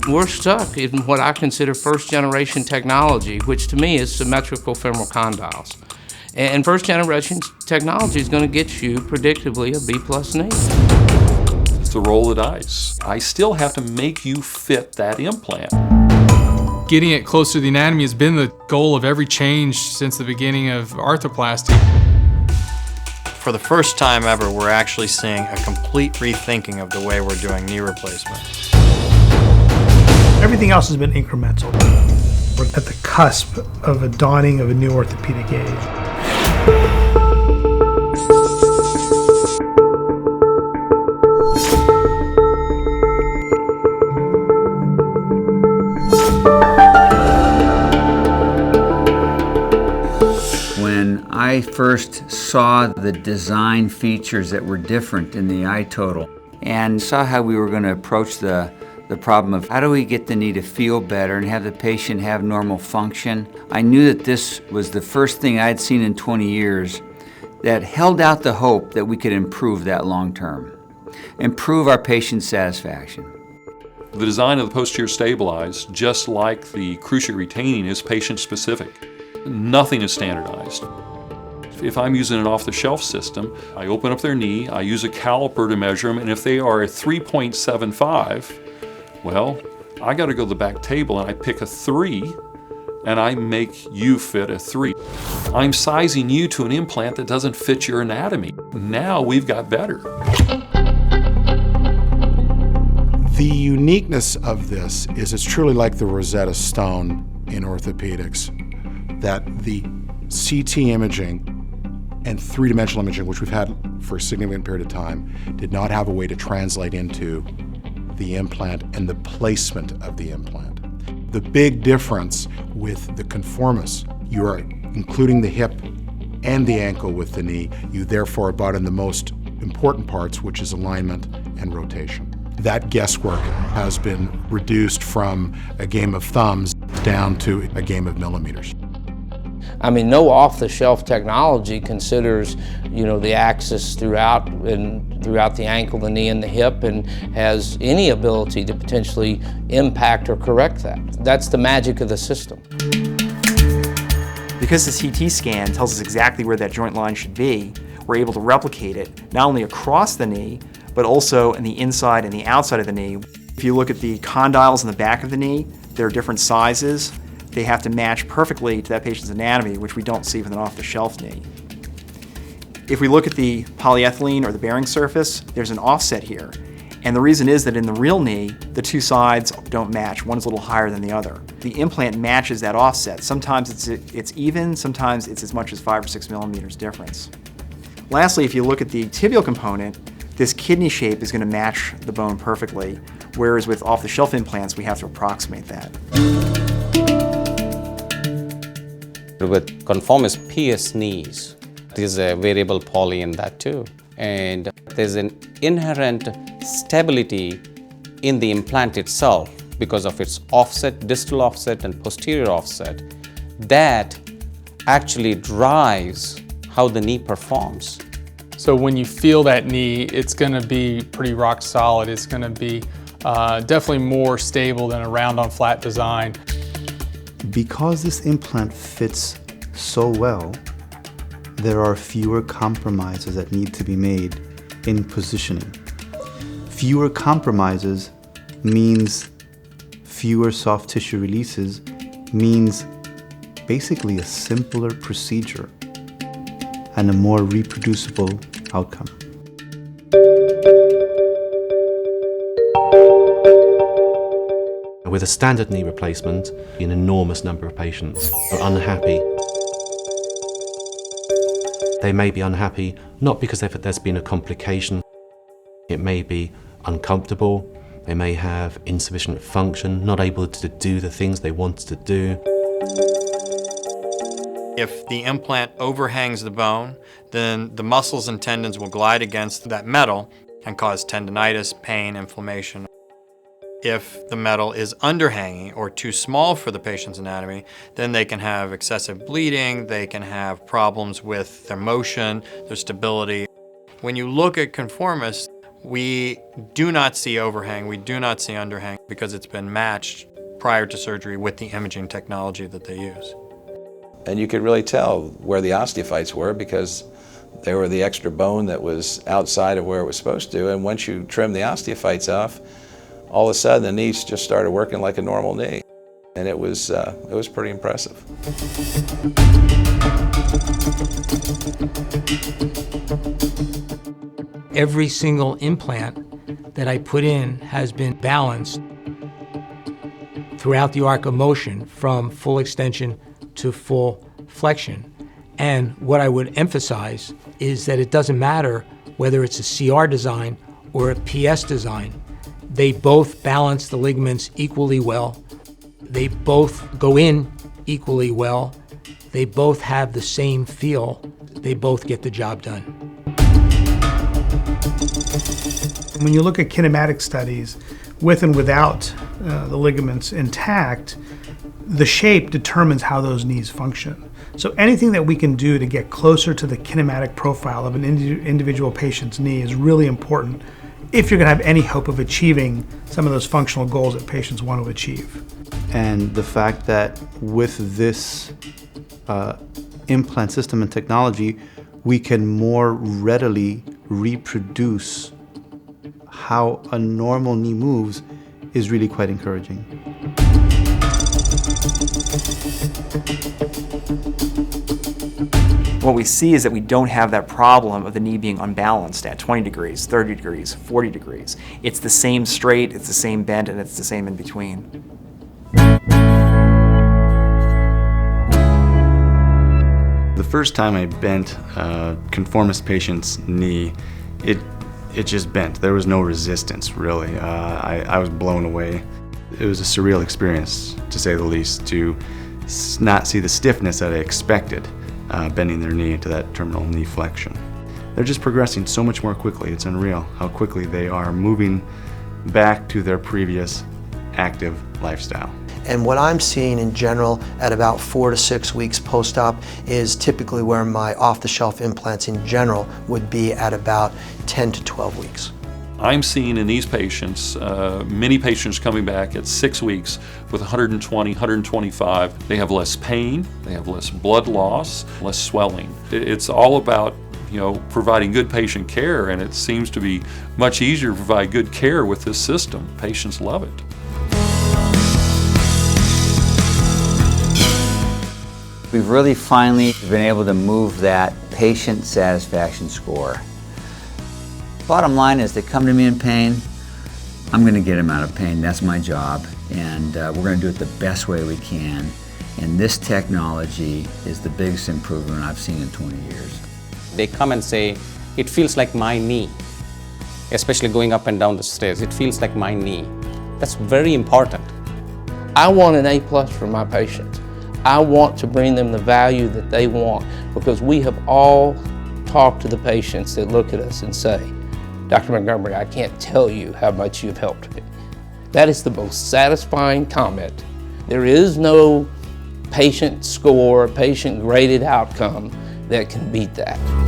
We're stuck in what I consider first-generation technology, which to me is symmetrical femoral condyles. And first-generation technology is going to get you, predictably, a B+ knee. It's the roll of the dice. I still have to make you fit that implant. Getting it closer to the anatomy has been the goal of every change since the beginning of arthroplasty. For the first time ever, we're actually seeing a complete rethinking of the way we're doing knee replacement. Everything else has been incremental. We're at the cusp of a dawning of a new orthopedic age. When I first saw the design features that were different in the iTotal and saw how we were going to approach the problem of how do we get the knee to feel better and have the patient have normal function, I knew that this was the first thing I'd seen in 20 years that held out the hope that we could improve that long term, improve our patient satisfaction. The design of the posterior stabilized, just like the cruciate retaining, is patient-specific. Nothing is standardized. If I'm using an off-the-shelf system, I open up their knee, I use a caliper to measure them, and if they are at 3.75, well, I got to go to the back table and I pick a 3, and I make you fit a 3. I'm sizing you to an implant that doesn't fit your anatomy. Now we've got better. The uniqueness of this is it's truly like the Rosetta Stone in orthopedics, that the CT imaging and three-dimensional imaging, which we've had for a significant period of time, did not have a way to translate into the implant and the placement of the implant. The big difference with the ConforMIS, you are including the hip and the ankle with the knee. You therefore brought in the most important parts, which is alignment and rotation. That guesswork has been reduced from a game of thumbs down to a game of millimeters. I mean, no off-the-shelf technology considers, the axis throughout the ankle, the knee, and the hip, and has any ability to potentially impact or correct that. That's the magic of the system. Because the CT scan tells us exactly where that joint line should be, we're able to replicate it not only across the knee, but also in the inside and the outside of the knee. If you look at the condyles in the back of the knee, they're different sizes. They have to match perfectly to that patient's anatomy, which we don't see with an off-the-shelf knee. If we look at the polyethylene or the bearing surface, there's an offset here. And the reason is that in the real knee, the two sides don't match. One's a little higher than the other. The implant matches that offset. Sometimes it's even, sometimes it's as much as 5 or 6 millimeters difference. Lastly, if you look at the tibial component, this kidney shape is going to match the bone perfectly, whereas with off-the-shelf implants, we have to approximate that. With ConforMIS PS knees, there's a variable poly in that too. And there's an inherent stability in the implant itself because of its offset, distal offset and posterior offset, that actually drives how the knee performs. So when you feel that knee, it's going to be pretty rock solid. It's going to be definitely more stable than a round-on flat design. Because this implant fits so well, there are fewer compromises that need to be made in positioning. Fewer compromises means fewer soft tissue releases, means basically a simpler procedure and a more reproducible outcome. With a standard knee replacement, an enormous number of patients are unhappy. They may be unhappy not because there's been a complication. It may be uncomfortable. They may have insufficient function, not able to do the things they wanted to do. If the implant overhangs the bone, then the muscles and tendons will glide against that metal and cause tendinitis, pain, inflammation. If the metal is underhanging or too small for the patient's anatomy, then they can have excessive bleeding, they can have problems with their motion, their stability. When you look at ConforMIS, We do not see overhang, we do not see underhang because it's been matched prior to surgery with the imaging technology that they use. And you could really tell where the osteophytes were because they were the extra bone that was outside of where it was supposed to, and once you trim the osteophytes off, all of a sudden the knee just started working like a normal knee. And it was pretty impressive. Every single implant that I put in has been balanced throughout the arc of motion from full extension to full flexion. And what I would emphasize is that it doesn't matter whether it's a CR design or a PS design. They both balance the ligaments equally well. They both go in equally well. They both have the same feel. They both get the job done. When you look at kinematic studies, with and without the ligaments intact, the shape determines how those knees function. So anything that we can do to get closer to the kinematic profile of an individual patient's knee is really important if you're going to have any hope of achieving some of those functional goals that patients want to achieve. And the fact that with this implant system and technology, we can more readily reproduce how a normal knee moves is really quite encouraging. What we see is that we don't have that problem of the knee being unbalanced at 20 degrees, 30 degrees, 40 degrees. It's the same straight, it's the same bent, and it's the same in between. The first time I bent a ConforMIS patient's knee, it just bent. There was no resistance, really. I was blown away. It was a surreal experience, to say the least, to not see the stiffness that I expected bending their knee into that terminal knee flexion. They're just progressing so much more quickly. It's unreal how quickly they are moving back to their previous active lifestyle. And what I'm seeing in general at about 4 to 6 weeks post-op is typically where my off-the-shelf implants in general would be at about 10 to 12 weeks. I'm seeing in these patients, many patients coming back at 6 weeks with 120, 125. They have less pain, they have less blood loss, less swelling. It's all about providing good patient care, and it seems to be much easier to provide good care with this system. Patients love it. We've really finally been able to move that patient satisfaction score. Bottom line is they come to me in pain, I'm going to get them out of pain. That's my job, and we're going to do it the best way we can. And this technology is the biggest improvement I've seen in 20 years. They come and say, it feels like my knee, especially going up and down the stairs. It feels like my knee. That's very important. I want an A+ for my patients. I want to bring them the value that they want, because we have all talked to the patients that look at us and say, Dr. Montgomery, I can't tell you how much you've helped me. That is the most satisfying comment. There is no patient score, patient graded outcome that can beat that.